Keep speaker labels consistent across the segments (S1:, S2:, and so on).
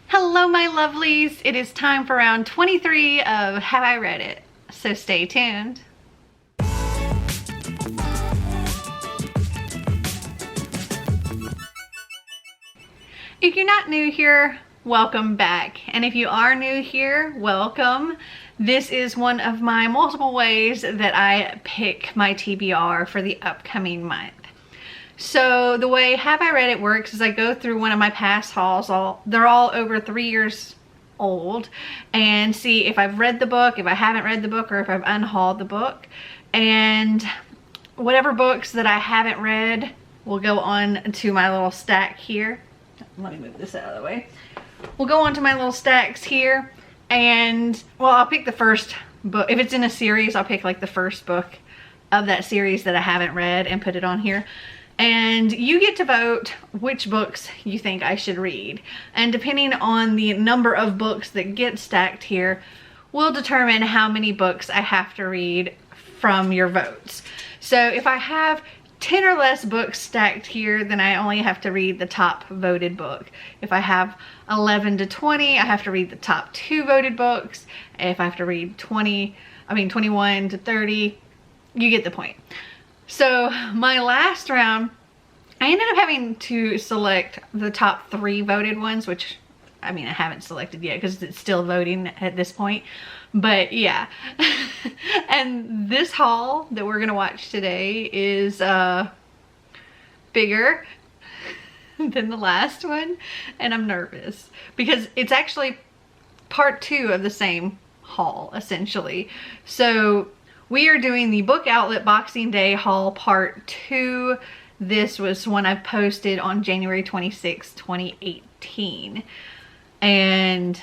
S1: Hello my lovelies, it is time for round 23 of Have I Read It? So stay tuned. If you're not new here, welcome back. And if you are new here, welcome. This is one of my multiple ways that I pick my TBR for the upcoming month. So the way Have I Read It works is I go through one of my past hauls, they're all over 3 years old, and see if I've read the book, if I haven't read the book, or if I've unhauled the book. And whatever books that I haven't read will go on to my little stack here. Let me move this out of the way. We'll go on to my little stacks here, and well, I'll pick the first book. If it's in a series, I'll pick like the first book of that series that I haven't read and put it on here. And you get to vote which books you think I should read. And depending on the number of books that get stacked here will determine how many books I have to read from your votes. So if I have 10 or less books stacked here, then I only have to read the top voted book. If I have 11 to 20, I have to read the top 2 voted books. If I have to read 21 to 30, you get the point. So my last round, I ended up having to select the top 3 voted ones, which I mean, I haven't selected yet because it's still voting at this point. But yeah. And this haul that we're gonna watch today is bigger than the last one, and I'm nervous because it's actually part 2 of the same haul essentially. So we are doing the Book Outlet Boxing Day haul part 2. This was one I posted on January 26, 2018. And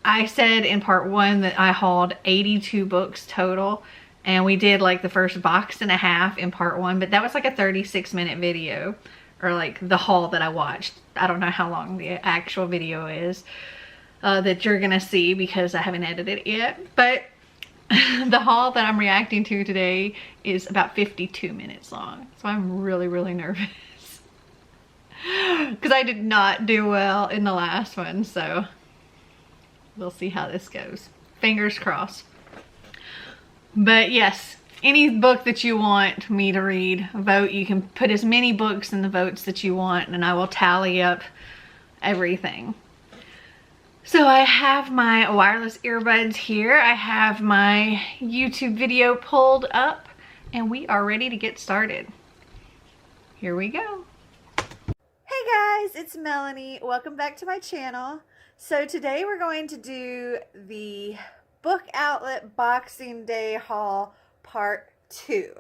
S1: I said in part 1 that I hauled 82 books total. And we did like the first box and a half in part 1, but that was like a 36-minute video, or like the haul that I watched. I don't know how long the actual video is that you're gonna see because I haven't edited it yet. But the haul that I'm reacting to today is about 52 minutes long. So I'm really nervous because I did not do well in the last one. So we'll see how this goes. Fingers crossed. But yes, any book that you want me to read, vote. You can put as many books in the votes that you want, and I will tally up everything. So I have my wireless earbuds here. I have my YouTube video pulled up, and we are ready to get started. Here we go. Hey guys, it's Melanie. Welcome back to my channel. So today we're going to do the Book Outlet Boxing Day haul part 2.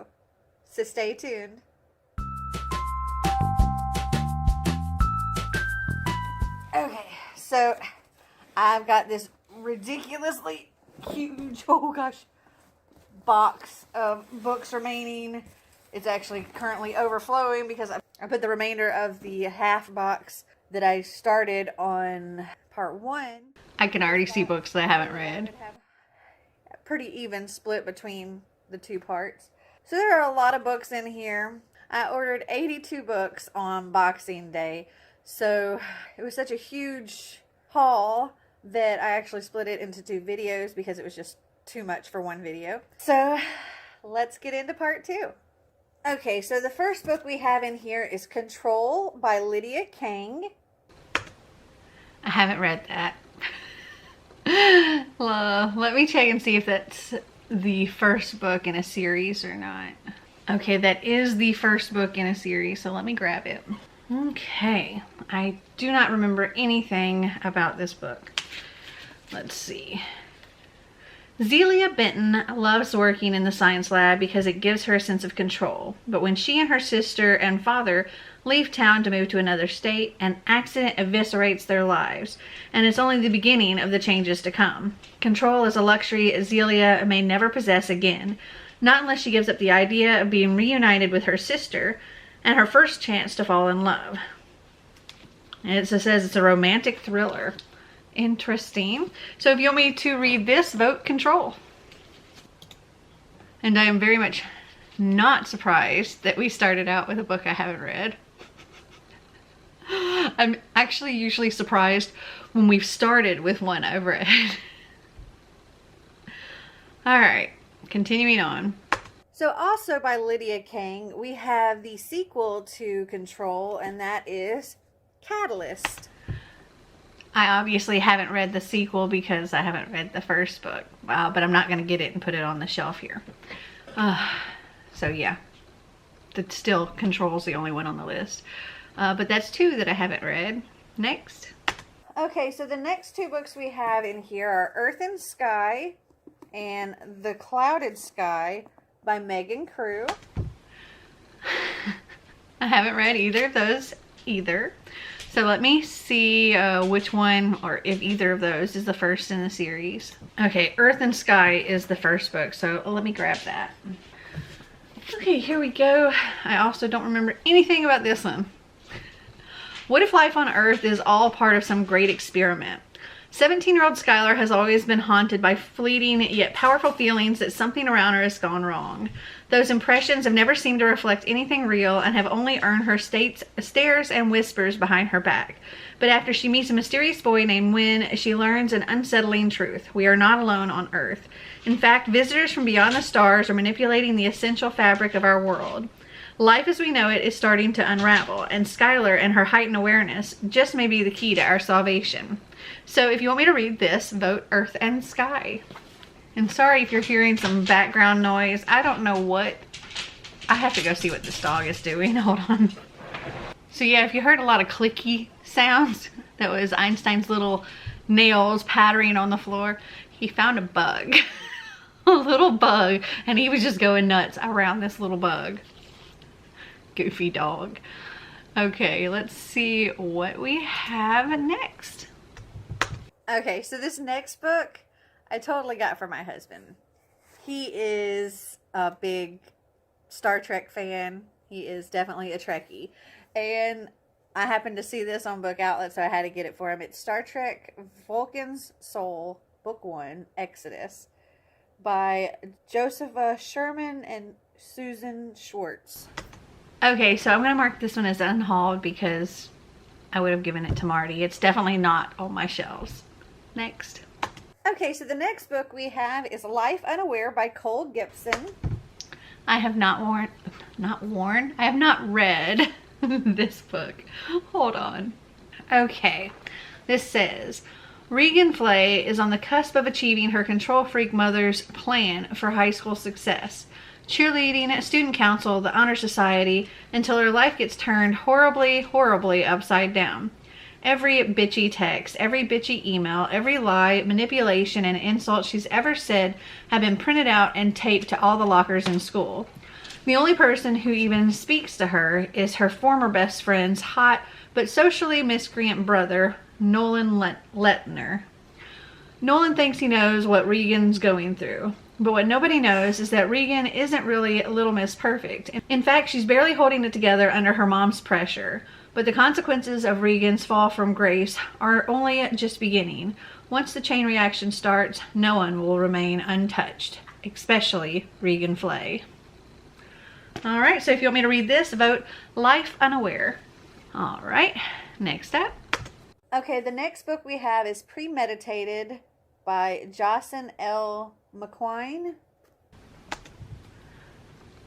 S1: So stay tuned. Okay, so I've got this ridiculously huge, oh gosh, box of books remaining. It's actually currently overflowing because I put the remainder of the half box that I started on part 1. I can already see books that I haven't read. A pretty even split between the 2 parts. So there are a lot of books in here. I ordered 82 books on Boxing Day. So it was such a huge haul that I actually split it into 2 videos because it was just too much for one video. So let's get into part 2. Okay, so the first book we have in here is Control by Lydia Kang. I haven't read that. Well, let me check and see if that's the first book in a series or not. Okay, that is the first book in a series, so let me grab it. Okay, I do not remember anything about this book. Let's see. Zelia Benton loves working in the science lab because it gives her a sense of control. But when she and her sister and father leave town to move to another state, an accident eviscerates their lives. And it's only the beginning of the changes to come. Control is a luxury Zelia may never possess again. Not unless she gives up the idea of being reunited with her sister and her first chance to fall in love. And it says it's a romantic thriller. Interesting. So if you want me to read this, vote Control. And I am very much not surprised that we started out with a book I haven't read. I'm actually usually surprised when we've started with one I've read. All right, continuing on.
S2: So also by Lydia King, we have the sequel to Control, and that is Catalyst.
S1: I obviously haven't read the sequel because I haven't read the first book, but I'm not going to get it and put it on the shelf here. So yeah, that still Control's the only one on the list. But that's two that I haven't read. Next.
S2: Okay, so the next two books we have in here are Earth and Sky and The Clouded Sky by Megan Crew.
S1: I haven't read either of those either. So let me see which one or if either of those is the first in the series. Okay, Earth and Sky is the first book, so let me grab that. Okay, here we go. I also don't remember anything about this one. What if life on Earth is all part of some great experiment? 17-year-old Skylar has always been haunted by fleeting yet powerful feelings that something around her has gone wrong. Those impressions have never seemed to reflect anything real and have only earned her stares and whispers behind her back. But after she meets a mysterious boy named Wynn, she learns an unsettling truth. We are not alone on Earth. In fact, visitors from beyond the stars are manipulating the essential fabric of our world. Life as we know it is starting to unravel, and Skylar and her heightened awareness just may be the key to our salvation. So if you want me to read this, vote Earth and Sky. And sorry if you're hearing some background noise. I don't know what. I have to go see what this dog is doing. Hold on. So yeah, if you heard a lot of clicky sounds, that was Einstein's little nails pattering on the floor. He found a bug. A little bug. And he was just going nuts around this little bug. Goofy dog. Okay, let's see what we have next.
S2: Okay, so this next book I totally got for my husband. He is a big Star Trek fan. He is definitely a Trekkie. And I happened to see this on Book Outlet, so I had to get it for him. It's Star Trek Vulcan's Soul, Book 1, Exodus, by Josepha Sherman and Susan Schwartz.
S1: Okay, so I'm going to mark this one as unhauled because I would have given it to Marty. It's definitely not on my shelves. Next.
S2: Okay, so the next book we have is Life Unaware by Cole Gibson.
S1: I have I have not read this book. Hold on. Okay, this says, Regan Flay is on the cusp of achieving her control freak mother's plan for high school success. Cheerleading, student council, the honor society, until her life gets turned horribly, horribly upside down. Every bitchy text, every bitchy email, every lie, manipulation, and insult she's ever said have been printed out and taped to all the lockers in school. The only person who even speaks to her is her former best friend's hot but socially miscreant brother, Nolan Lettner. Nolan thinks he knows what Regan's going through. But what nobody knows is that Regan isn't really Little Miss Perfect. In fact, she's barely holding it together under her mom's pressure. But the consequences of Regan's fall from grace are only just beginning. Once the chain reaction starts, no one will remain untouched, especially Regan Flay. All right, so if you want me to read this, vote Life Unaware. All right, next up.
S2: Okay, the next book we have is Premeditated by Jocelyn L. McQuine.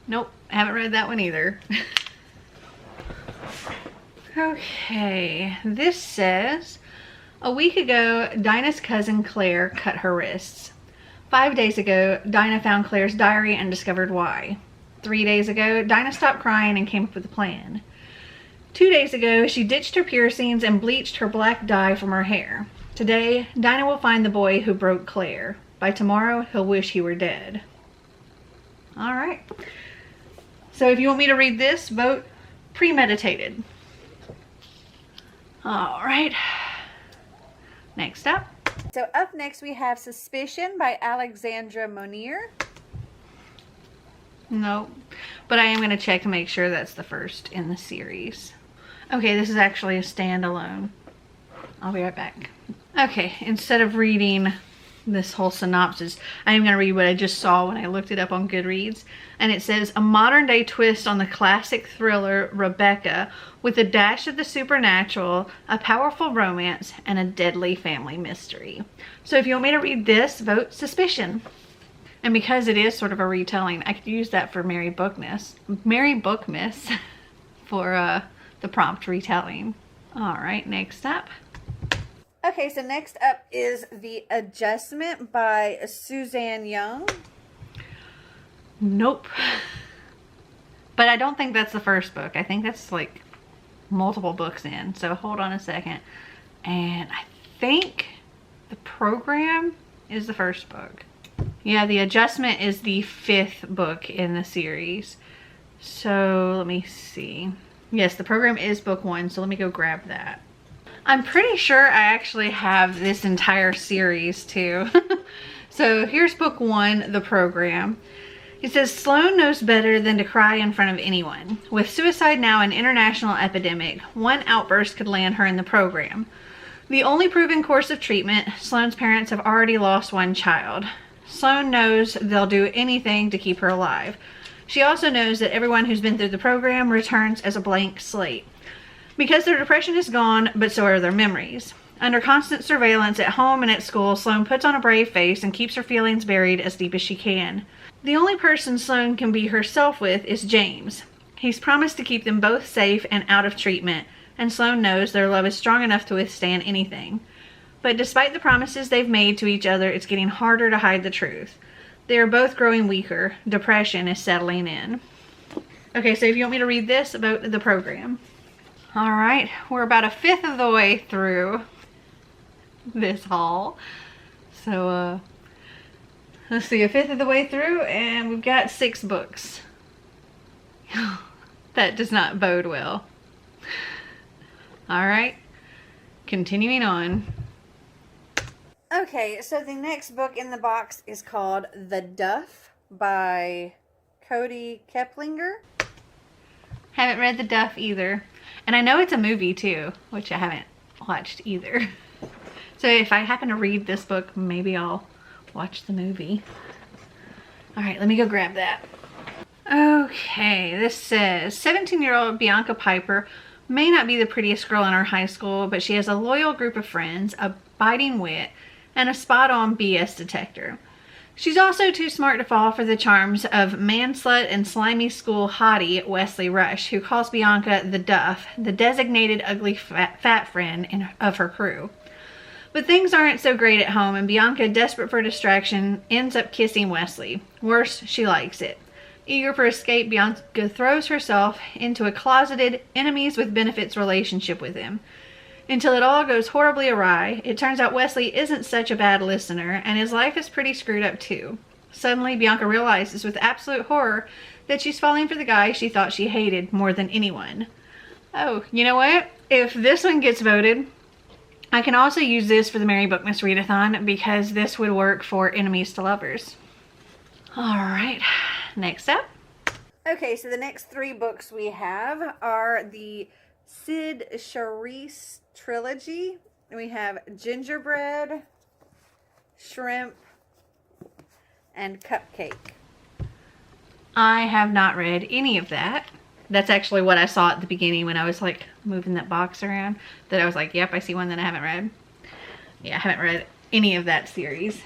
S1: Nope, I haven't read that one either. Okay, this says, a week ago, Dinah's cousin Claire cut her wrists. 5 days ago, Dinah found Claire's diary and discovered why. 3 days ago, Dinah stopped crying and came up with a plan. 2 days ago, she ditched her piercings and bleached her black dye from her hair. Today, Dinah will find the boy who broke Claire. By tomorrow, he'll wish he were dead. All right. So if you want me to read this, vote Premeditated. All right. Next up.
S2: So up next we have Suspicion by Alexandra Monier.
S1: Nope. But I am going to check to make sure that's the first in the series. Okay, this is actually a standalone. I'll be right back. Okay, instead of reading this whole synopsis. I am going to read what I just saw when I looked it up on Goodreads. And it says, a modern day twist on the classic thriller Rebecca with a dash of the supernatural, a powerful romance, and a deadly family mystery. So if you want me to read this, vote suspicion. And because it is sort of a retelling, I could use that for Mary Bookmiss for the prompt retelling. All right, next up.
S2: Okay, so next up is The Adjustment by Suzanne Young.
S1: Nope. But I don't think that's the first book. I think that's like multiple books in. So hold on a second. And I think The Program is the first book. Yeah, The Adjustment is the 5th book in the series. So let me see. Yes, The Program is book 1. So let me go grab that. I'm pretty sure I actually have this entire series too. So here's book 1, The Program. It says, Sloane knows better than to cry in front of anyone. With suicide now an international epidemic, one outburst could land her in the program. The only proven course of treatment, Sloane's parents have already lost one child. Sloane knows they'll do anything to keep her alive. She also knows that everyone who's been through the program returns as a blank slate. Because their depression is gone, but so are their memories. Under constant surveillance at home and at school, Sloane puts on a brave face and keeps her feelings buried as deep as she can. The only person Sloane can be herself with is James. He's promised to keep them both safe and out of treatment, and Sloane knows their love is strong enough to withstand anything. But despite the promises they've made to each other, it's getting harder to hide the truth. They are both growing weaker. Depression is settling in. Okay, so if you want me to read this about the program. All right, we're about a 5th of the way through this haul. So, let's see, a 5th of the way through, and we've got 6 books. That does not bode well. All right, continuing on.
S2: Okay, so the next book in the box is called The Duff by Cody Keplinger.
S1: Haven't read The Duff either. And I know it's a movie too, which I haven't watched either. So if I happen to read this book, maybe I'll watch the movie. All right, let me go grab that. Okay, this says 17-year-old Bianca Piper may not be the prettiest girl in her high school, but she has a loyal group of friends, a biting wit, and a spot-on BS detector. She's also too smart to fall for the charms of manslut and slimy school hottie Wesley Rush, who calls Bianca the Duff, the designated ugly fat friend of her crew. But things aren't so great at home, and Bianca, desperate for distraction, ends up kissing Wesley. Worse, she likes it. Eager for escape, Bianca throws herself into a closeted, enemies with benefits relationship with him. Until it all goes horribly awry, it turns out Wesley isn't such a bad listener, and his life is pretty screwed up too. Suddenly, Bianca realizes with absolute horror that she's falling for the guy she thought she hated more than anyone. Oh, you know what? If this one gets voted, I can also use this for the Mary Bookmiss Readathon because this would work for enemies to lovers. All right, next up.
S2: Okay, so the next 3 books we have are the Sid Charisse trilogy. We have Gingerbread, Shrimp, and Cupcake.
S1: I have not read any of that. That's actually what I saw at the beginning when I was like moving that box around. That I was like, yep, I see one that I haven't read. Yeah, I haven't read any of that series.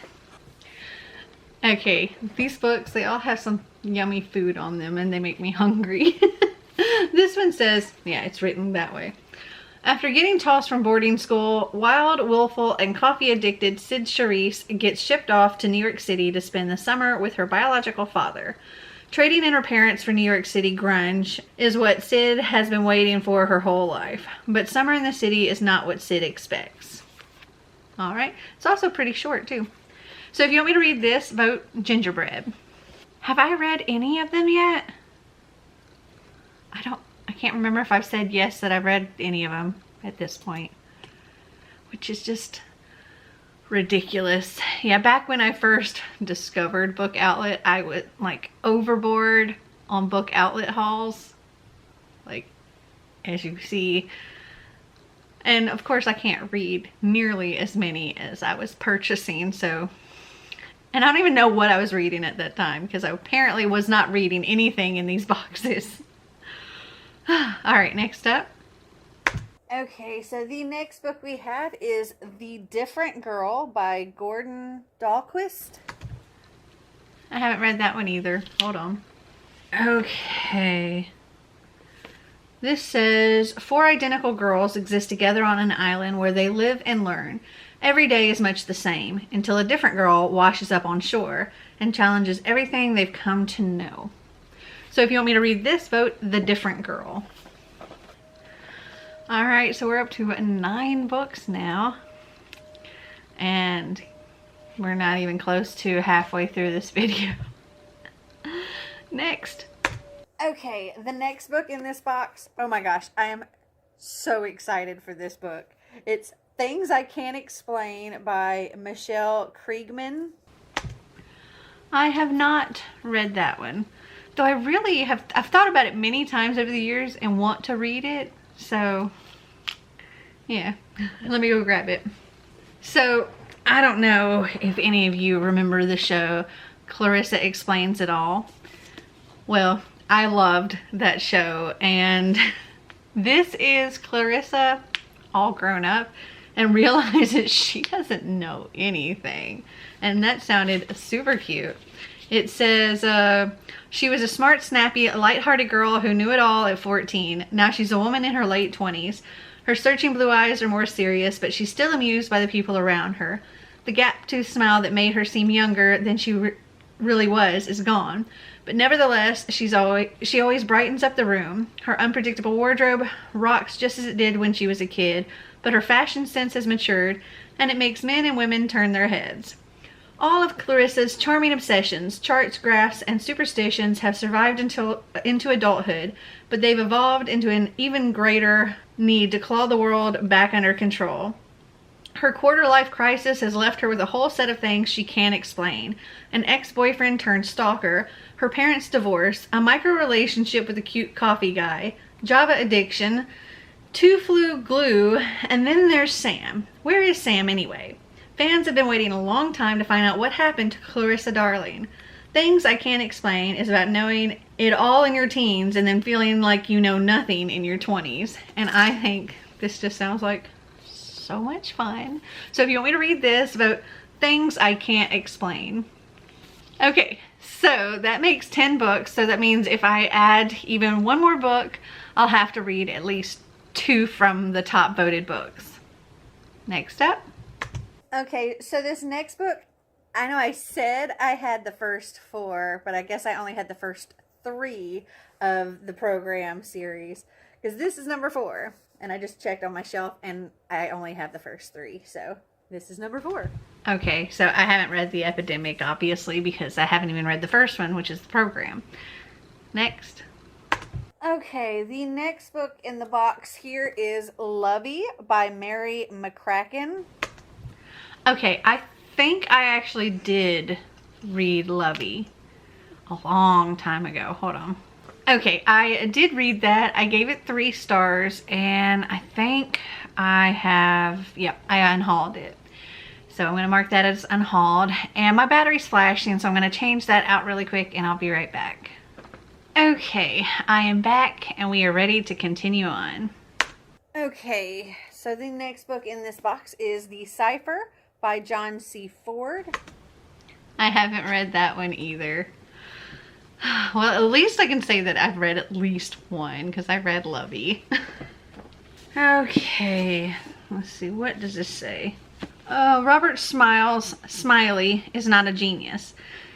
S1: Okay, these books, they all have some yummy food on them and they make me hungry. This one says, yeah, it's written that way. After getting tossed from boarding school, wild, willful, and coffee-addicted Sid Charisse gets shipped off to New York City to spend the summer with her biological father. Trading in her parents for New York City grunge is what Sid has been waiting for her whole life. But summer in the city is not what Sid expects. All right. It's also pretty short, too. So if you want me to read this, vote Gingerbread. Have I read any of them yet? I can't remember if I've said yes that I've read any of them at this point, which is just ridiculous. Yeah, back when I first discovered Book Outlet, I was like overboard on Book Outlet hauls, like as you see. And of course I can't read nearly as many as I was purchasing, so And I don't even know what I was reading at that time because I apparently was not reading anything in these boxes. All right, next up.
S2: Okay, so the next book we have is The Different Girl by Gordon Dahlquist.
S1: I haven't read that one either. Hold on. Okay. This says, 4 identical girls exist together on an island where they live and learn. Every day is much the same until a different girl washes up on shore and challenges everything they've come to know. So if you want me to read this, vote The Different Girl. All right, so we're up to 9 books now. And we're not even close to halfway through this video. Next.
S2: Okay, the next book in this box, oh my gosh, I am so excited for this book. It's Things I Can't Explain by Michelle Kriegman.
S1: I have not read that one. Though I've thought about it many times over the years and want to read it. So, yeah, let me go grab it. So, I don't know if any of you remember the show Clarissa Explains It All. Well, I loved that show, and this is Clarissa all grown up and realizes she doesn't know anything. And that sounded super cute. It says, she was a smart, snappy, lighthearted girl who knew it all at 14. Now she's a woman in her late 20s. Her searching blue eyes are more serious, but she's still amused by the people around her. The gap-toothed smile that made her seem younger than she really was is gone. But nevertheless, she always brightens up the room. Her unpredictable wardrobe rocks just as it did when she was a kid, but her fashion sense has matured, and it makes men and women turn their heads. All of Clarissa's charming obsessions, charts, graphs, and superstitions have survived into adulthood, but they've evolved into an even greater need to claw the world back under control. Her quarter-life crisis has left her with a whole set of things she can't explain. An ex-boyfriend turned stalker, her parents' divorce, a micro-relationship with a cute coffee guy, Java addiction, 2 flu glue, and then there's Sam. Where is Sam anyway? Fans have been waiting a long time to find out what happened to Clarissa Darling. Things I Can't Explain is about knowing it all in your teens and then feeling like you know nothing in your 20s. And I think this just sounds like so much fun. So if you want me to read this, vote Things I Can't Explain. Okay, so that makes 10 books. So that means if I add even one more book, I'll have to read at least 2 from the top voted books. Next up.
S2: Okay, so this next book, I know I said I had the first 4, but I guess I only had the first 3 of the program series, because this is number 4, and I just checked on my shelf, and I only have the first 3, so this is number 4.
S1: Okay, so I haven't read The Epidemic, obviously, because I haven't even read the first one, which is the program. Next.
S2: Okay, the next book in the box here is Lovey by Mary McCracken.
S1: Okay, I think I actually did read Lovey a long time ago. Hold on. Okay, I did read that. I gave it 3 stars, and I think I have, yep, I unhauled it. So I'm going to mark that as unhauled, and my battery's flashing, so I'm going to change that out really quick, and I'll be right back. Okay, I am back, and we are ready to continue on.
S2: Okay, so the next book in this box is The Cipher by John C. Ford.
S1: I haven't read that one either. Well, at least I can say that I've read at least one, because I read Lovey. Okay, let's see, what does this say? Robert Smiley is not a genius.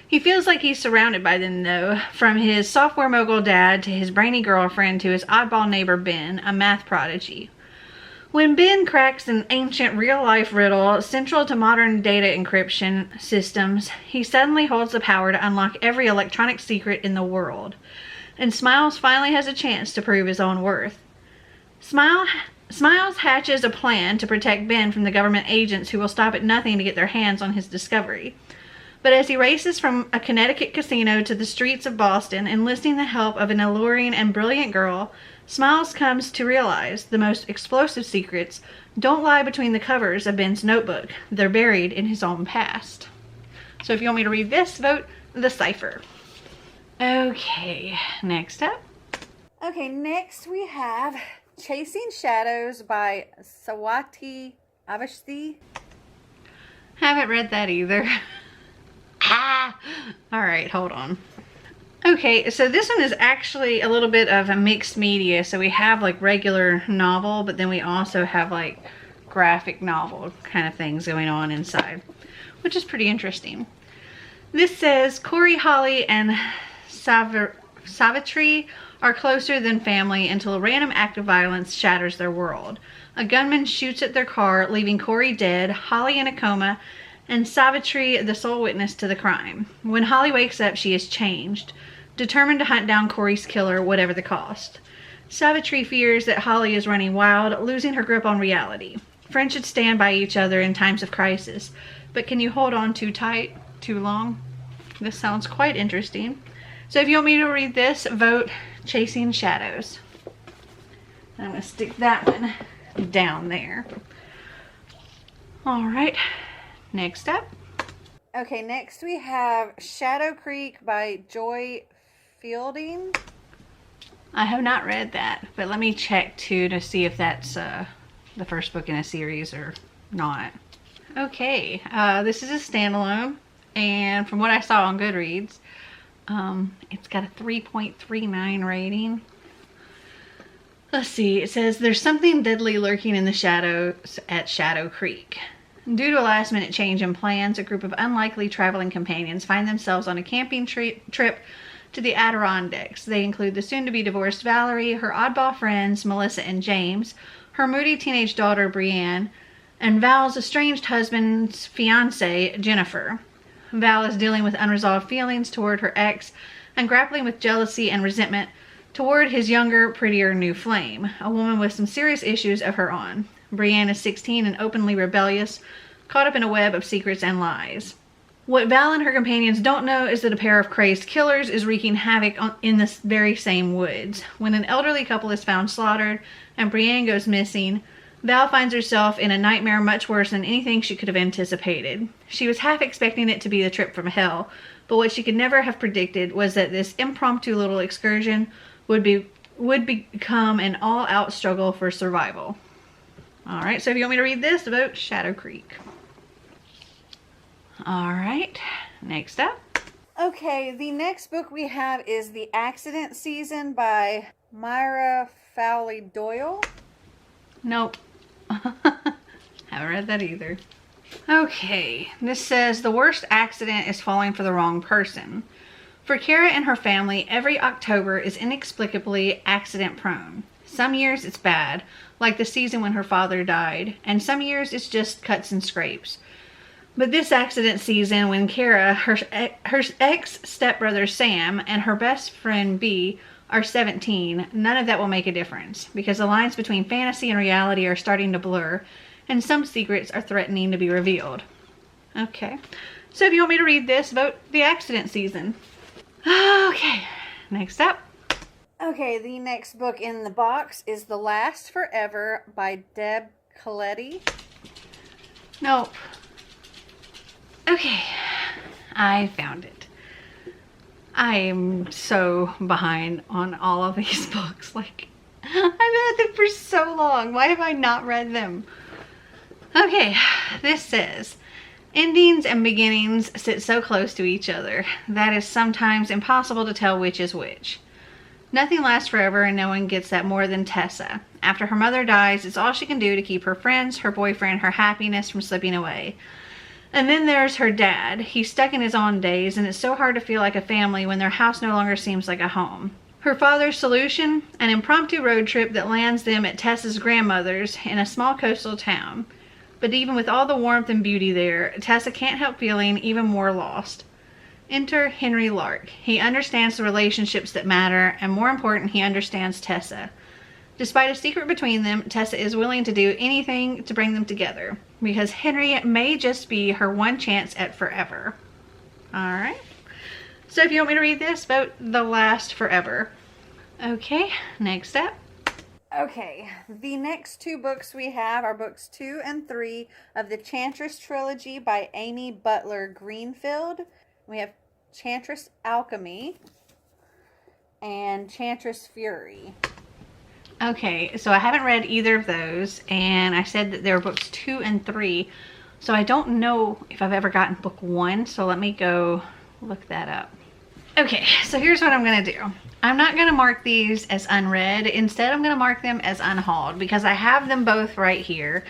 S1: He feels like he's surrounded by them, though, from his software mogul dad to his brainy girlfriend to his oddball neighbor Ben, a math prodigy. When Ben cracks an ancient real-life riddle central to modern data encryption systems, he suddenly holds the power to unlock every electronic secret in the world. And Smiles finally has a chance to prove his own worth. Smiles hatches a plan to protect Ben from the government agents who will stop at nothing to get their hands on his discovery. But as he races from a Connecticut casino to the streets of Boston, enlisting the help of an alluring and brilliant girl, Smiles comes to realize the most explosive secrets don't lie between the covers of Ben's notebook. They're buried in his own past. So if you want me to read this, vote The Cipher. Okay, next up.
S2: Okay, next we have Chasing Shadows by Sawati Avashthi.
S1: Haven't read that either. All right, hold on. Okay, so this one is actually a little bit of a mixed media. So we have like regular novel, but then we also have like graphic novel kind of things going on inside, which is pretty interesting. This says Corey, Holly, and Savitri are closer than family until a random act of violence shatters their world. A gunman shoots at their car, leaving Corey dead, Holly in a coma, and Savitri the sole witness to the crime. When Holly wakes up, she is changed, determined to hunt down Corey's killer, whatever the cost. Savitri fears that Holly is running wild, losing her grip on reality. Friends should stand by each other in times of crisis, but can you hold on too tight, too long? This sounds quite interesting. So if you want me to read this, vote Chasing Shadows. I'm going to stick that one down there. All right, next up.
S2: Okay, next we have Shadow Creek by Joy Fielding.
S1: I have not read that, but let me check too to see if that's the first book in a series or not. Okay, this is a standalone, and from what I saw on Goodreads, it's got a 3.39 rating. Let's see, it says there's something deadly lurking in the shadows at Shadow Creek. Due to a last-minute change in plans, a group of unlikely traveling companions find themselves on a camping trip to the Adirondacks. They include the soon-to-be-divorced Valerie, her oddball friends Melissa and James, her moody teenage daughter Brienne, and Val's estranged husband's fiancée Jennifer. Val is dealing with unresolved feelings toward her ex and grappling with jealousy and resentment toward his younger, prettier new flame, a woman with some serious issues of her own. Brienne is 16 and openly rebellious, caught up in a web of secrets and lies. What Val and her companions don't know is that a pair of crazed killers is wreaking havoc in this very same woods. When an elderly couple is found slaughtered and Brienne goes missing, Val finds herself in a nightmare much worse than anything she could have anticipated. She was half expecting it to be the trip from hell, but what she could never have predicted was that this impromptu little excursion would become an all-out struggle for survival. Alright, so if you want me to read this, vote Shadow Creek. Alright, next up.
S2: Okay, the next book we have is The Accident Season by Myra Fowley Doyle.
S1: Nope. Haven't read that either. Okay, this says the worst accident is falling for the wrong person. For Kara and her family, every October is inexplicably accident prone. Some years it's bad, like the season when her father died, and some years it's just cuts and scrapes. But this accident season, when Kara, her ex-stepbrother Sam, and her best friend Bea are 17, none of that will make a difference, because the lines between fantasy and reality are starting to blur, and some secrets are threatening to be revealed. Okay, so if you want me to read this, vote The Accident Season. Okay, next up.
S2: Okay, the next book in the box is The Last Forever by Deb Coletti.
S1: Nope. Okay, I found it. I am so behind on all of these books. Like, I've had them for so long. Why have I not read them? Okay, this says, endings and beginnings sit so close to each other that it's sometimes impossible to tell which is which. Nothing lasts forever, and no one gets that more than Tessa. After her mother dies, it's all she can do to keep her friends, her boyfriend, her happiness from slipping away. And then there's her dad. He's stuck in his own days, and it's so hard to feel like a family when their house no longer seems like a home. Her father's solution? An impromptu road trip that lands them at Tessa's grandmother's in a small coastal town. But even with all the warmth and beauty there, Tessa can't help feeling even more lost. Enter Henry Lark. He understands the relationships that matter, and more important, he understands Tessa. Despite a secret between them, Tessa is willing to do anything to bring them together, because Henry may just be her one chance at forever. Alright. So if you want me to read this, vote The Last Forever. Okay, next up.
S2: Okay, the next two books we have are books 2 and 3 of the Chantress trilogy by Amy Butler Greenfield. We have Chantress Alchemy and Chantress Fury.
S1: Okay, so I haven't read either of those, and I said that there were books 2 and 3, so I don't know if I've ever gotten book 1, so let me go look that up. Okay, so here's what I'm gonna do. I'm not gonna mark these as unread. Instead, I'm gonna mark them as unhauled because I have them both right here,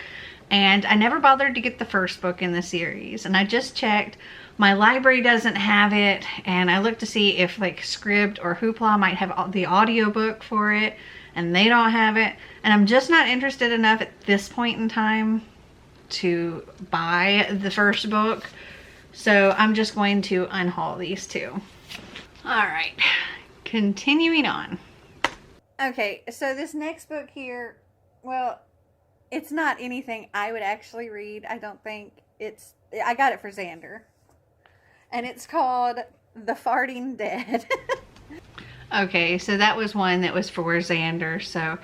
S1: and I never bothered to get the first book in the series, and I just checked. My library doesn't have it, and I looked to see if like Scribd or Hoopla might have the audiobook for it, and they don't have it, and I'm just not interested enough at this point in time to buy the first book, so I'm just going to unhaul these two. All right, continuing on.
S2: Okay, so this next book here, well, it's not anything I would actually read. I don't think I got it for Xander. And it's called The Farting Dead.
S1: Okay, so that was one that was for Xander, so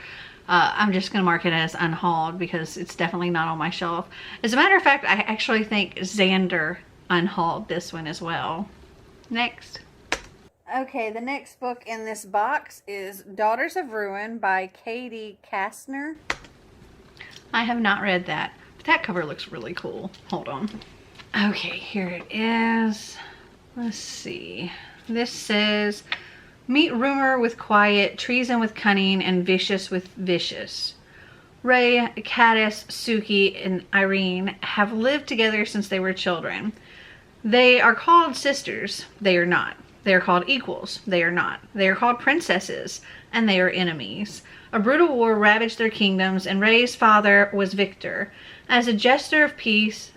S1: I'm just going to mark it as unhauled because it's definitely not on my shelf. As a matter of fact, I actually think Xander unhauled this one as well. Next.
S2: Okay, the next book in this box is Daughters of Ruin by Katie Kastner.
S1: I have not read that, but that cover looks really cool. Hold on. Okay, here it is. Let's see. This says, meet rumor with quiet, treason with cunning, and vicious with vicious. Ray, Caddis, Suki, and Irene have lived together since they were children. They are called sisters. They are not. They are called equals. They are not. They are called princesses, and they are enemies. A brutal war ravaged their kingdoms, and Ray's father was victor. As a gesture of peace,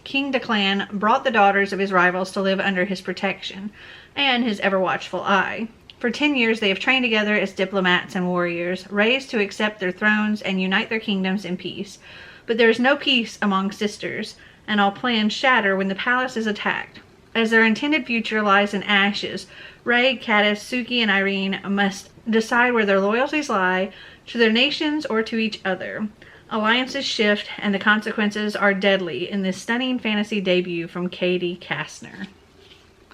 S1: King Declan brought the daughters of his rivals to live under his protection and his ever-watchful eye. For 10 years, they have trained together as diplomats and warriors, raised to accept their thrones and unite their kingdoms in peace. But there is no peace among sisters, and all plans shatter when the palace is attacked. As their intended future lies in ashes, Ray, Caddis, Suki, and Irene must decide where their loyalties lie, to their nations or to each other. Alliances shift, and the consequences are deadly in this stunning fantasy debut from Katie Kastner.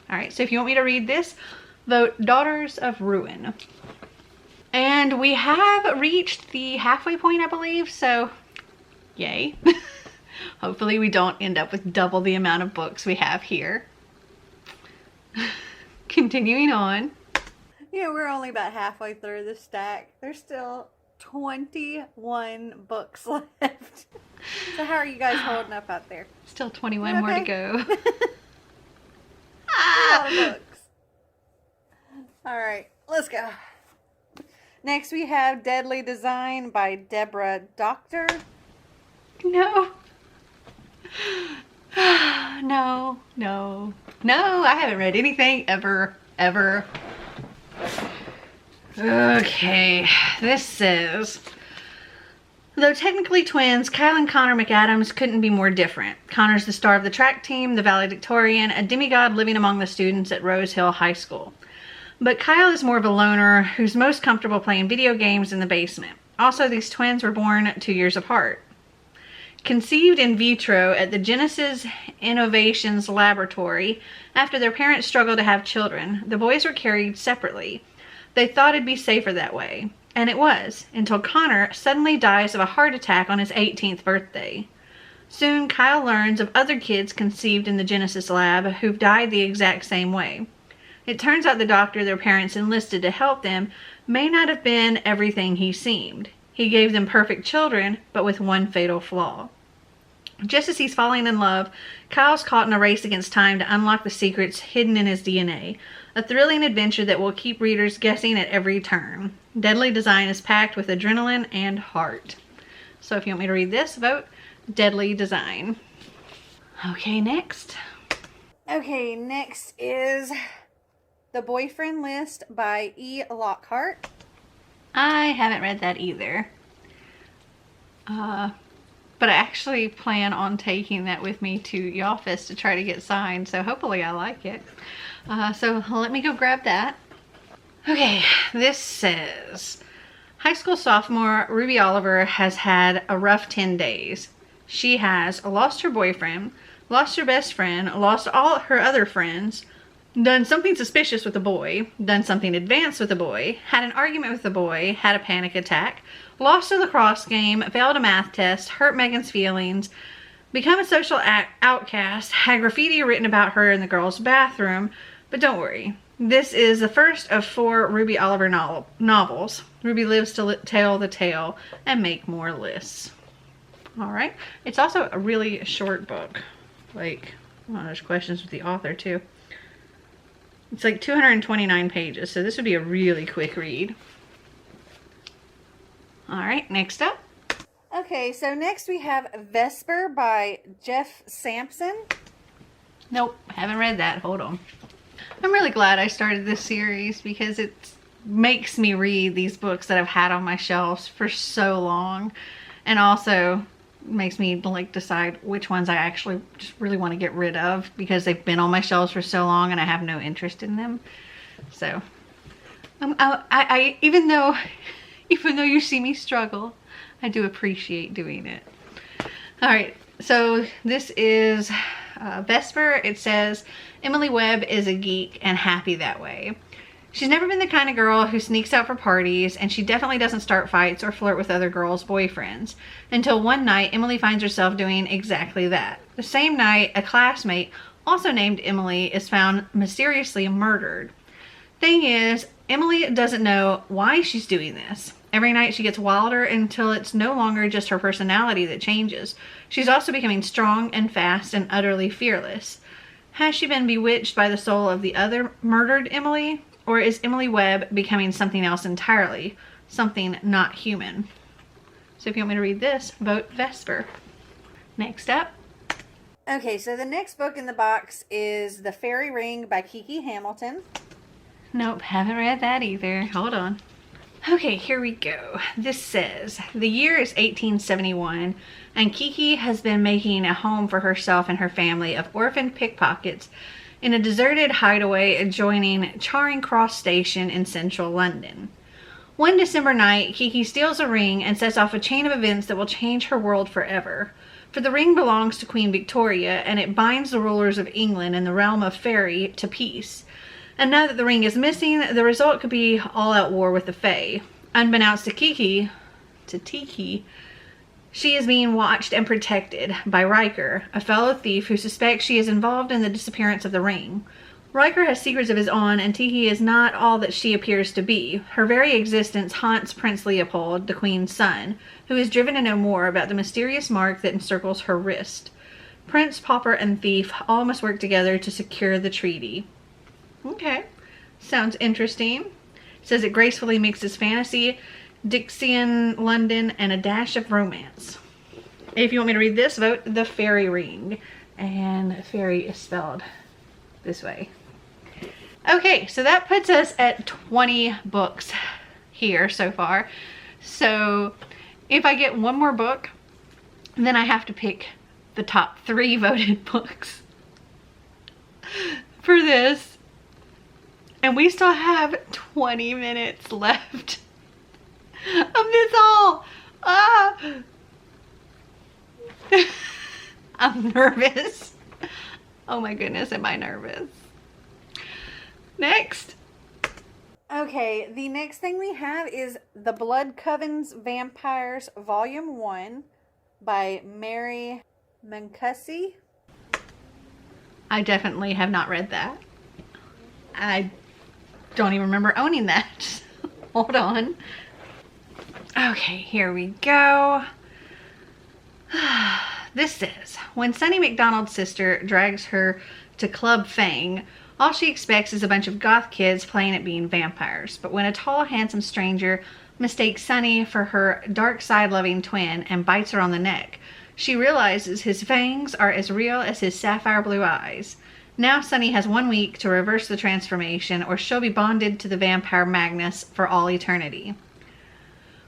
S1: Alright, so if you want me to read this, vote Daughters of Ruin. And we have reached the halfway point, I believe, so yay. Hopefully we don't end up with double the amount of books we have here. Continuing on.
S2: Yeah, we're only about halfway through the stack. There's still 21 books left. So how are you guys holding up out there?
S1: Still 21 more to go.
S2: A lot of books. Alright, let's go. Next we have Deadly Design by Deborah Doctor.
S1: No. No, no, no, I haven't read anything ever. Okay, this says, though technically twins, Kyle and Connor McAdams couldn't be more different. Connor's the star of the track team, the valedictorian, a demigod living among the students at Rose Hill High School. But Kyle is more of a loner who's most comfortable playing video games in the basement. Also, these twins were born 2 years apart. Conceived in vitro at the Genesis Innovations Laboratory, after their parents struggled to have children, the boys were carried separately. They thought it'd be safer that way. And it was, until Connor suddenly dies of a heart attack on his 18th birthday. Soon, Kyle learns of other kids conceived in the Genesis lab who've died the exact same way. It turns out the doctor their parents enlisted to help them may not have been everything he seemed. He gave them perfect children, but with one fatal flaw. Just as he's falling in love, Kyle's caught in a race against time to unlock the secrets hidden in his DNA. A thrilling adventure that will keep readers guessing at every turn. Deadly Design is packed with adrenaline and heart. So if you want me to read this, vote Deadly Design. Okay, next.
S2: Okay, next is The Boyfriend List by E. Lockhart.
S1: I haven't read that either. But I actually plan on taking that with me to the office to try to get signed, so hopefully I like it. So let me go grab that. Okay, this says, High school sophomore Ruby Oliver has had a rough 10 days. She has lost her boyfriend, lost her best friend, lost all her other friends, done something suspicious with a boy, done something advanced with a boy, had an argument with a boy, had a panic attack, lost a lacrosse game, failed a math test, hurt Megan's feelings, become a social outcast, had graffiti written about her in the girls' bathroom. But don't worry, this is the first of 4 Ruby Oliver novels. Ruby lives to tell the tale and make more lists. All right, it's also a really short book. Like, oh, there's questions with the author too. It's like 229 pages, so this would be a really quick read. All right, next up.
S2: Okay, so next we have Vesper by Jeff Sampson.
S1: Nope, haven't read that. Hold on. I'm really glad I started this series because it makes me read these books that I've had on my shelves for so long, and also makes me like decide which ones I actually just really want to get rid of because they've been on my shelves for so long and I have no interest in them. So I even though you see me struggle, I do appreciate doing it. All right, so this is Vesper. It says, Emily Webb is a geek and happy that way. She's never been the kind of girl who sneaks out for parties, and she definitely doesn't start fights or flirt with other girls' boyfriends. Until one night, Emily finds herself doing exactly that. The same night, a classmate, also named Emily, is found mysteriously murdered. Thing is, Emily doesn't know why she's doing this. Every night she gets wilder until it's no longer just her personality that changes. She's also becoming strong and fast and utterly fearless. Has she been bewitched by the soul of the other murdered Emily? Or is Emily Webb becoming something else entirely? Something not human? So if you want me to read this, vote Vesper. Next up.
S2: Okay, so the next book in the box is The Fairy Ring by Kiki Hamilton.
S1: Nope, haven't read that either. Hold on. Okay, here we go. This says, the year is 1871, and Kiki has been making a home for herself and her family of orphaned pickpockets in a deserted hideaway adjoining Charing Cross Station in central London. One December night, Kiki steals a ring and sets off a chain of events that will change her world forever. For the ring belongs to Queen Victoria, and it binds the rulers of England and the realm of fairy to peace. And now that the ring is missing, the result could be all-out war with the Fae. Unbeknownst to Tiki, she is being watched and protected by Riker, a fellow thief who suspects she is involved in the disappearance of the ring. Riker has secrets of his own, and Tiki is not all that she appears to be. Her very existence haunts Prince Leopold, the Queen's son, who is driven to know more about the mysterious mark that encircles her wrist. Prince, pauper, and thief all must work together to secure the treaty. Okay, sounds interesting. It says it gracefully mixes fantasy, Dixian London, and a dash of romance. If you want me to read this, vote The Fairy Ring. And fairy is spelled this way. Okay, so that puts us at 20 books here so far. So if I get one more book, then I have to pick the top 3 voted books for this. And we still have 20 minutes left of this haul. I'm nervous. Oh my goodness, am I nervous? Next.
S2: Okay, the next thing we have is The Blood Coven's Vampires Volume 1 by Mary Mancusi.
S1: I definitely have not read that. I don't even remember owning that. Hold on. Okay, here we go. This says, when Sunny McDonald's sister drags her to Club Fang, all she expects is a bunch of goth kids playing at being vampires. But when a tall, handsome stranger mistakes Sunny for her dark side-loving twin and bites her on the neck, she realizes his fangs are as real as his sapphire blue eyes. Now Sunny has 1 week to reverse the transformation, or she'll be bonded to the vampire Magnus for all eternity.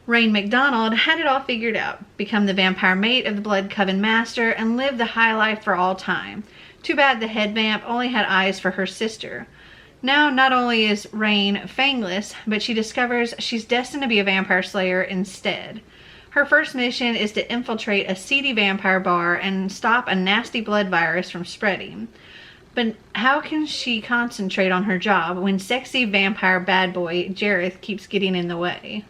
S1: Rain McDonald had it all figured out, become the vampire mate of the Blood Coven master, and live the high life for all time. Too bad the head vamp only had eyes for her sister. Now, not only is Rain fangless, but she discovers she's destined to be a vampire slayer instead. Her first mission is to infiltrate a seedy vampire bar and stop a nasty blood virus from spreading. But how can she concentrate on her job when sexy vampire bad boy Jareth keeps getting in the way?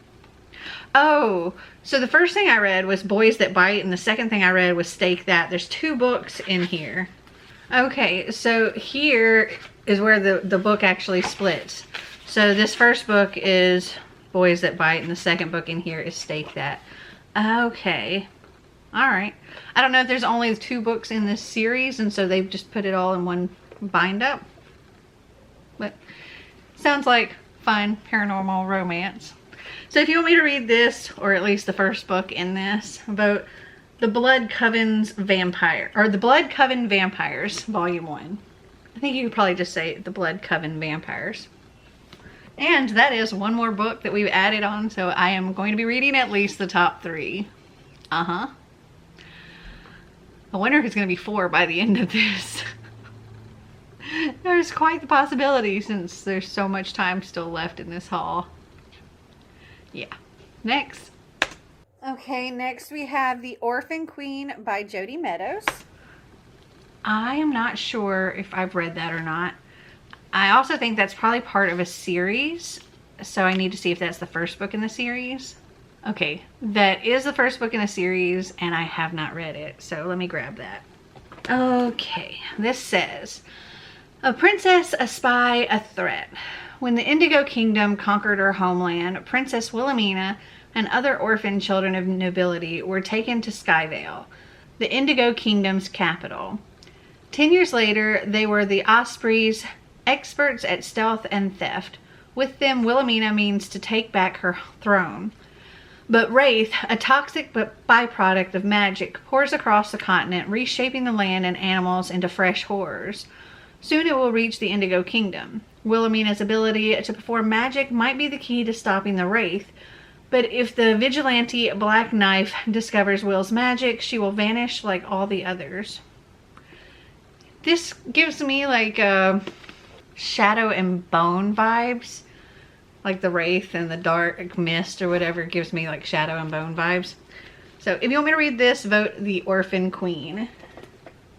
S1: Oh, so the first thing I read was Boys That Bite, and the second thing I read was Stake That. There's 2 books in here. Okay, so here is where the book actually splits. So this first book is Boys That Bite, and the second book in here is Stake That. Okay. Alright. I don't know if there's only 2 books in this series, and so they've just put it all in one bind up. But sounds like fun paranormal romance. So if you want me to read this, or at least the first book in this, vote The Blood Coven's Vampire, or The Blood Coven Vampires, Volume 1. I think you could probably just say The Blood Coven Vampires. And that is one more book that we've added on, so I am going to be reading at least the top 3. I wonder if it's going to be 4 by the end of this. There's quite the possibility since there's so much time still left in this haul. Yeah. Next.
S2: Okay, next we have The Orphan Queen by Jody Meadows.
S1: I am not sure if I've read that or not. I also think that's probably part of a series, so I need to see if that's the first book in the series. Okay, that is the first book in a series, and I have not read it, so let me grab that. Okay, this says, a princess, a spy, a threat. When the Indigo Kingdom conquered her homeland, Princess Wilhelmina and other orphan children of nobility were taken to Skyvale, the Indigo Kingdom's capital. 10 years later, they were the Ospreys, experts at stealth and theft. With them, Wilhelmina means to take back her throne. But Wraith, a toxic byproduct of magic, pours across the continent, reshaping the land and animals into fresh horrors. Soon it will reach the Indigo Kingdom. Wilhelmina's ability to perform magic might be the key to stopping the Wraith, but if the vigilante Black Knife discovers Will's magic, she will vanish like all the others. This gives me like Shadow and Bone vibes. Like the Wraith and the Dark Mist or whatever gives me like Shadow and Bone vibes. So if you want me to read this, vote The Orphan Queen.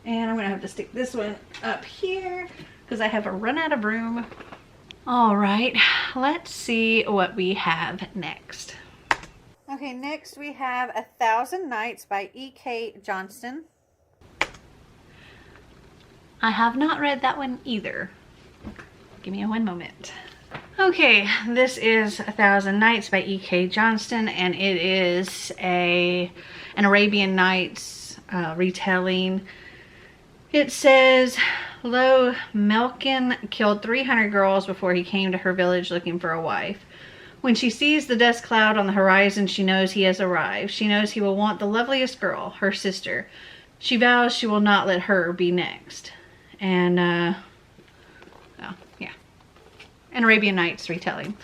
S1: And I'm going to have to stick this one up here because I have run out of room. All right, let's see what we have next.
S2: Okay, next we have 1,000 Nights by E.K. Johnston.
S1: I have not read that one either. Give me one moment. Okay, this is 1,000 Nights by E.K. Johnston, and it is an Arabian Nights retelling. It says, Lo Melkin killed 300 girls before he came to her village looking for a wife. When she sees the dust cloud on the horizon, she knows he has arrived. She knows he will want the loveliest girl, her sister. She vows she will not let her be next. And, an Arabian Nights retelling.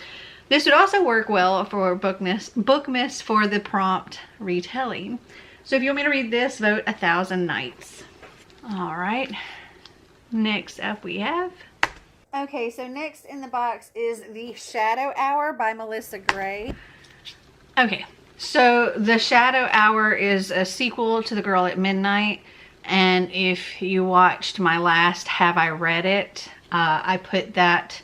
S1: This would also work well for Bookmas for the prompt retelling. So if you want me to read this, vote 1,000 Nights. All right. Next up we have.
S2: Okay, so next in the box is The Shadow Hour by Melissa Gray.
S1: Okay, so The Shadow Hour is a sequel to The Girl at Midnight. And if you watched my last Have I Read It, I put that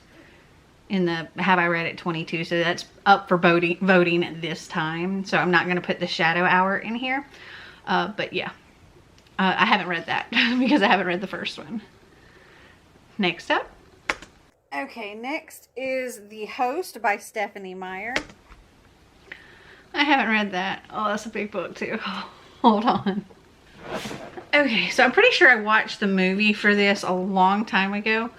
S1: in the Have I Read It 22. So that's up for voting this time. So I'm not going to put The Shadow Hour in here. But yeah, I haven't read that because I haven't read the first one. Next up.
S2: Okay, next is The Host by Stephanie Meyer.
S1: I haven't read that. Oh, that's a big book too. Hold on. Okay, so I'm pretty sure I watched the movie for this a long time ago,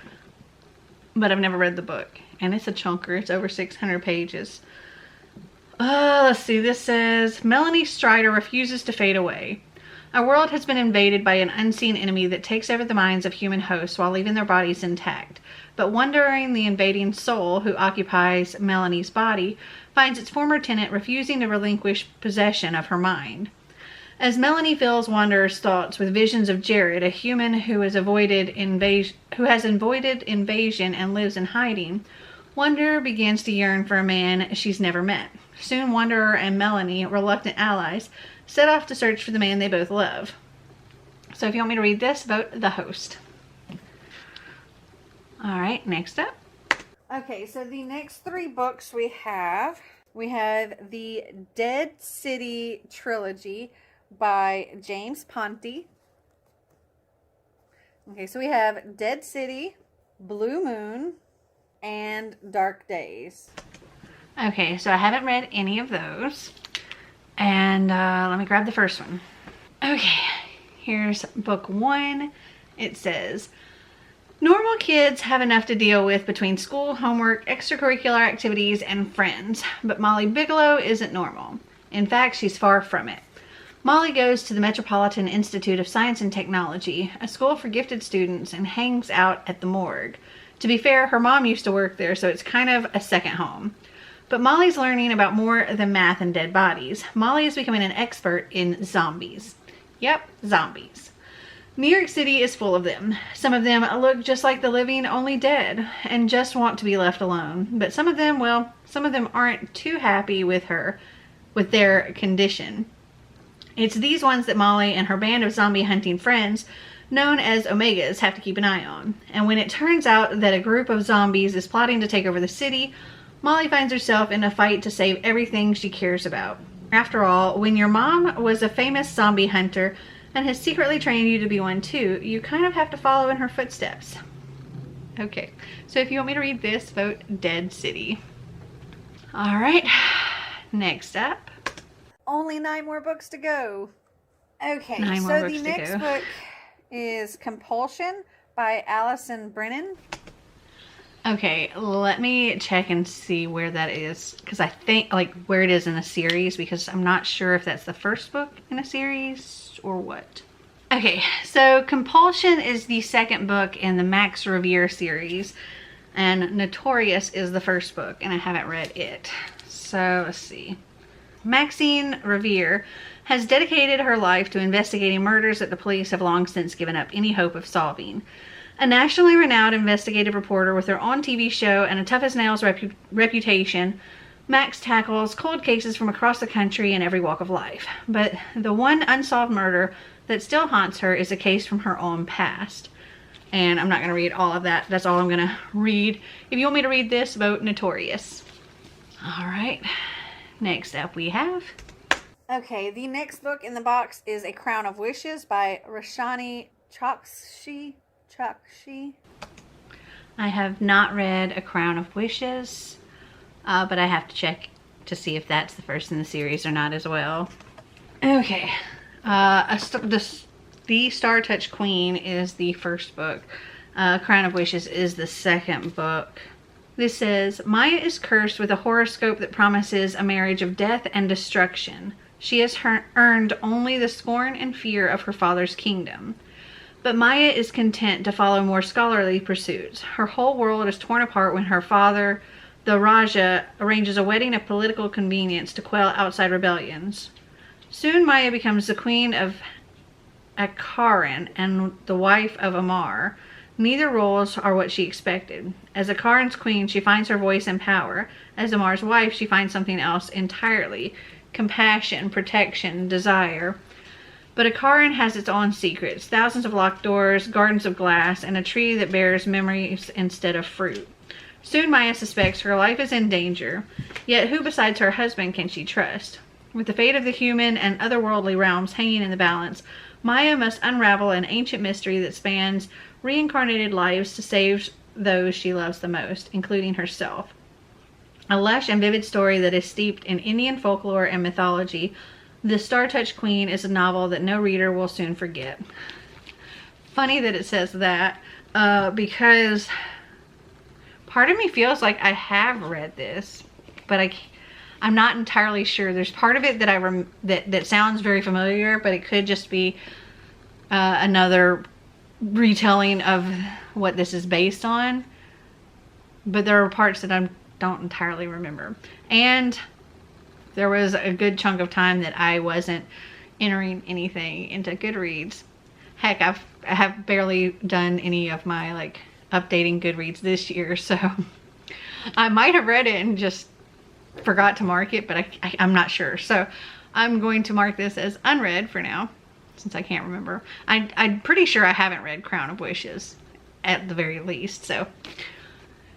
S1: but I've never read the book. And it's a chunker. It's over 600 pages. Let's see. This says, Melanie Strider refuses to fade away. Our world has been invaded by an unseen enemy that takes over the minds of human hosts while leaving their bodies intact. But wandering the invading soul who occupies Melanie's body finds its former tenant refusing to relinquish possession of her mind. As Melanie fills Wanderer's thoughts with visions of Jared, a human who has avoided invasion and lives in hiding, Wanderer begins to yearn for a man she's never met. Soon Wanderer and Melanie, reluctant allies, set off to search for the man they both love. So if you want me to read this, vote the host. All right, next up.
S2: Okay, so the next 3 books we have the Dead City trilogy by James Ponti. Okay, so we have Dead City, Blue Moon, and Dark Days.
S1: Okay, so I haven't read any of those. And let me grab the first one. Okay, here's book 1. It says, normal kids have enough to deal with between school, homework, extracurricular activities, and friends. But Molly Bigelow isn't normal. In fact, she's far from it. Molly goes to the Metropolitan Institute of Science and Technology, a school for gifted students, and hangs out at the morgue. To be fair, her mom used to work there, so it's kind of a second home. But Molly's learning about more than math and dead bodies. Molly is becoming an expert in zombies. Yep, zombies. New York City is full of them. Some of them look just like the living, only dead, and just want to be left alone. But some of them aren't too happy with their condition. It's these ones that Molly and her band of zombie hunting friends, known as Omegas, have to keep an eye on. And when it turns out that a group of zombies is plotting to take over the city, Molly finds herself in a fight to save everything she cares about. After all, when your mom was a famous zombie hunter and has secretly trained you to be one too, you kind of have to follow in her footsteps. Okay, so if you want me to read this, vote Dead City. All right, next up.
S2: Only 9 more books to go. Okay,
S1: 9 more
S2: so
S1: books
S2: the
S1: to
S2: next
S1: go.
S2: book is Compulsion by Allison Brennan.
S1: Okay, let me check and see where that is, because I think, like, where it is in the series, because I'm not sure if that's the first book in a series or what. Okay, so Compulsion is the second book in the Max Revere series, and Notorious is the first book, and I haven't read it. So, let's see. Maxine Revere has dedicated her life to investigating murders that the police have long since given up any hope of solving. A nationally renowned investigative reporter with her own TV show and a tough-as-nails reputation, Max tackles cold cases from across the country and every walk of life. But the one unsolved murder that still haunts her is a case from her own past. And I'm not going to read all of that. That's all I'm going to read. If you want me to read this, vote Notorious. All right. Next up we have...
S2: Okay, the next book in the box is A Crown of Wishes by Roshani Chokshi.
S1: I have not read A Crown of Wishes, but I have to check to see if that's the first in the series or not as well. Okay, The Star Touch Queen is the first book. Crown of Wishes is the second book. This says, Maya is cursed with a horoscope that promises a marriage of death and destruction. She has earned only the scorn and fear of her father's kingdom. But Maya is content to follow more scholarly pursuits. Her whole world is torn apart when her father, the Raja, arranges a wedding of political convenience to quell outside rebellions. Soon Maya becomes the queen of Akaran and the wife of Amar. Neither roles are what she expected. As Akaran's queen, she finds her voice and power. As Amar's wife, she finds something else entirely. Compassion, protection, desire. But Akaran has its own secrets. Thousands of locked doors, gardens of glass, and a tree that bears memories instead of fruit. Soon Maya suspects her life is in danger. Yet who besides her husband can she trust? With the fate of the human and otherworldly realms hanging in the balance, Maya must unravel an ancient mystery that spans reincarnated lives to save those she loves the most, including herself. A lush and vivid story that is steeped in Indian folklore and mythology, The Star Touch Queen is a novel that no reader will soon forget. Funny that it says that, because part of me feels like I have read this, but I'm not entirely sure. There's part of it that that sounds very familiar, but it could just be another retelling of what this is based on. But there are parts that I don't entirely remember. And there was a good chunk of time that I wasn't entering anything into Goodreads. Heck, I have barely done any of my like updating Goodreads this year, so I might have read it and just forgot to mark it, but I'm not sure. So I'm going to mark this as unread for now, since I can't remember. I'm pretty sure I haven't read Crown of Wishes at the very least. So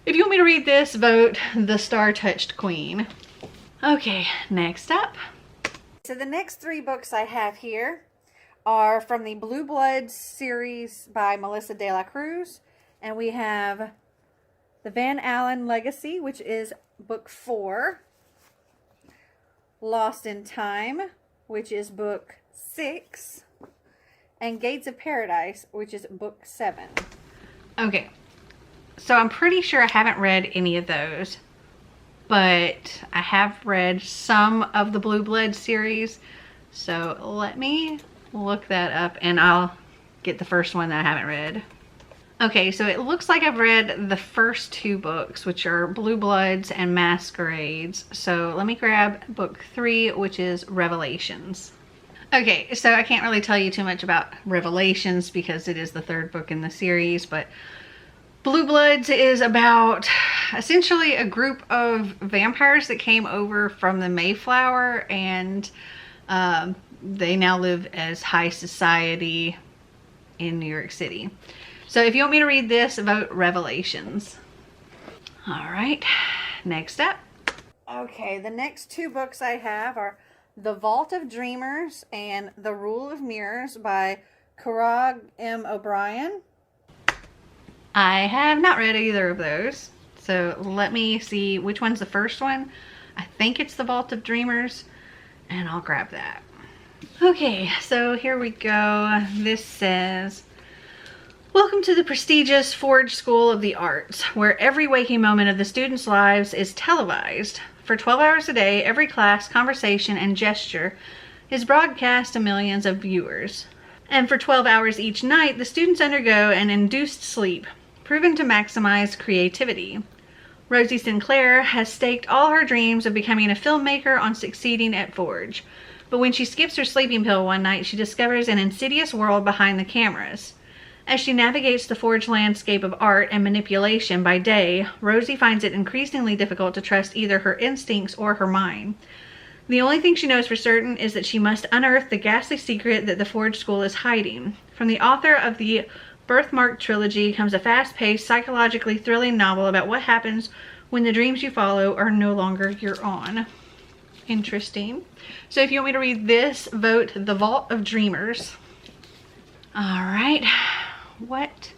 S1: if you want me to read this, vote The Star-Touched Queen. Okay, next up.
S2: So the next 3 books I have here are from the Blue Bloods series by Melissa De La Cruz. And we have The Van Allen Legacy, which is book 4. Lost in Time, which is book 6. And Gates of Paradise, which is book 7.
S1: Okay, so I'm pretty sure I haven't read any of those, but I have read some of the Blue Blood series. So let me look that up and I'll get the first one that I haven't read. Okay, so it looks like I've read the first 2 books, which are Blue Bloods and Masquerades. So let me grab book 3, which is Revelations. Okay, so I can't really tell you too much about Revelations because it is the 3rd book in the series, but Blue Bloods is about essentially a group of vampires that came over from the Mayflower, and they now live as high society in New York City. So if you want me to read this, vote Revelations. All right, next up.
S2: Okay, the next 2 books I have are The Vault of Dreamers and The Rule of Mirrors by Karag M. O'Brien.
S1: I have not read either of those. So let me see which one's the first one. I think it's The Vault of Dreamers, and I'll grab that. Okay, so here we go. This says, welcome to the prestigious Forge School of the Arts, where every waking moment of the students' lives is televised. For 12 hours a day, every class, conversation, and gesture is broadcast to millions of viewers. And for 12 hours each night, the students undergo an induced sleep, proven to maximize creativity. Rosie Sinclair has staked all her dreams of becoming a filmmaker on succeeding at Forge. But when she skips her sleeping pill one night, she discovers an insidious world behind the cameras. As she navigates the Forge landscape of art and manipulation by day, Rosie finds it increasingly difficult to trust either her instincts or her mind. The only thing she knows for certain is that she must unearth the ghastly secret that the Forge School is hiding. From the author of the Birthmark trilogy comes a fast-paced, psychologically thrilling novel about what happens when the dreams you follow are no longer your own. Interesting. So if you want me to read this, vote The Vault of Dreamers. All right. What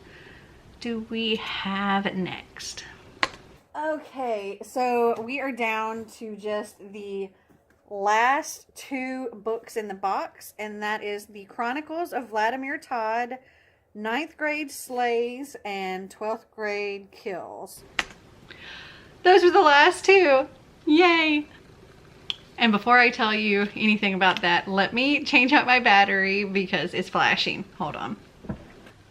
S1: do we have next?
S2: Okay, so we are down to just the last 2 books in the box, and that is The Chronicles of Vladimir Todd, 9th Grade Slays, and 12th Grade Kills.
S1: Those were the last 2. Yay! And before I tell you anything about that, let me change out my battery because it's flashing. Hold on.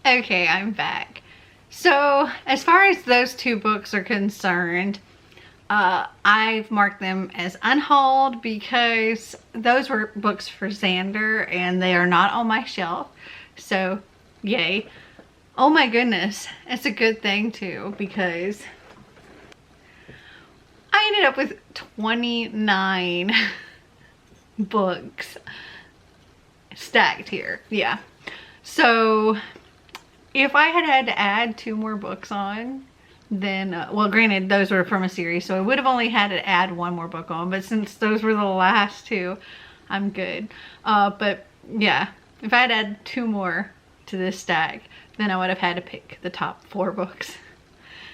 S1: Okay, I'm back. So, as far as those 2 books are concerned, I've marked them as unhauled because those were books for Xander and they are not on my shelf. So, yay. Oh my goodness, it's a good thing too because I ended up with 29 books stacked here. Yeah. So if I had to add 2 more books on, then, well, granted, those were from a series, so I would have only had to add 1 more book on, but since those were the last 2, I'm good. But yeah, if I had to add 2 more to this stack, then I would have had to pick the top 4 books.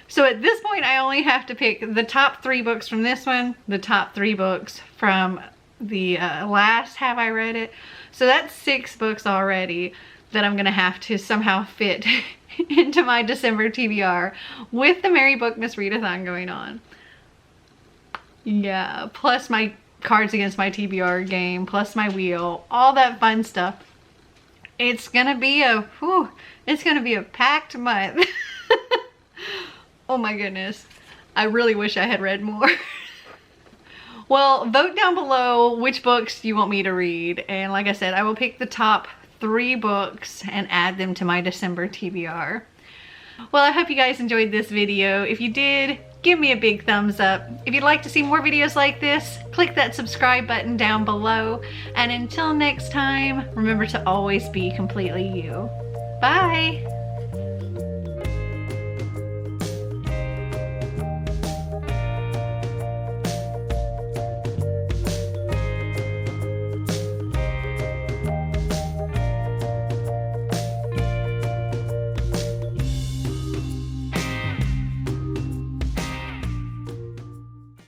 S1: So at this point, I only have to pick the top 3 books from this one, the top 3 books from the last Have I Read It. So that's 6 books already that I'm gonna have to somehow fit into my December TBR with the Merry Bookmas Readathon going on. Yeah, plus my Cards Against My TBR game, plus my wheel, all that fun stuff. It's gonna be a, it's gonna be a packed month. Oh my goodness. I really wish I had read more. Well, vote down below which books you want me to read. And like I said, I will pick the top 3 books and add them to my December TBR. Well, I hope you guys enjoyed this video. If you did, give me a big thumbs up. If you'd like to see more videos like this, click that subscribe button down below. And until next time, remember to always be completely you. Bye!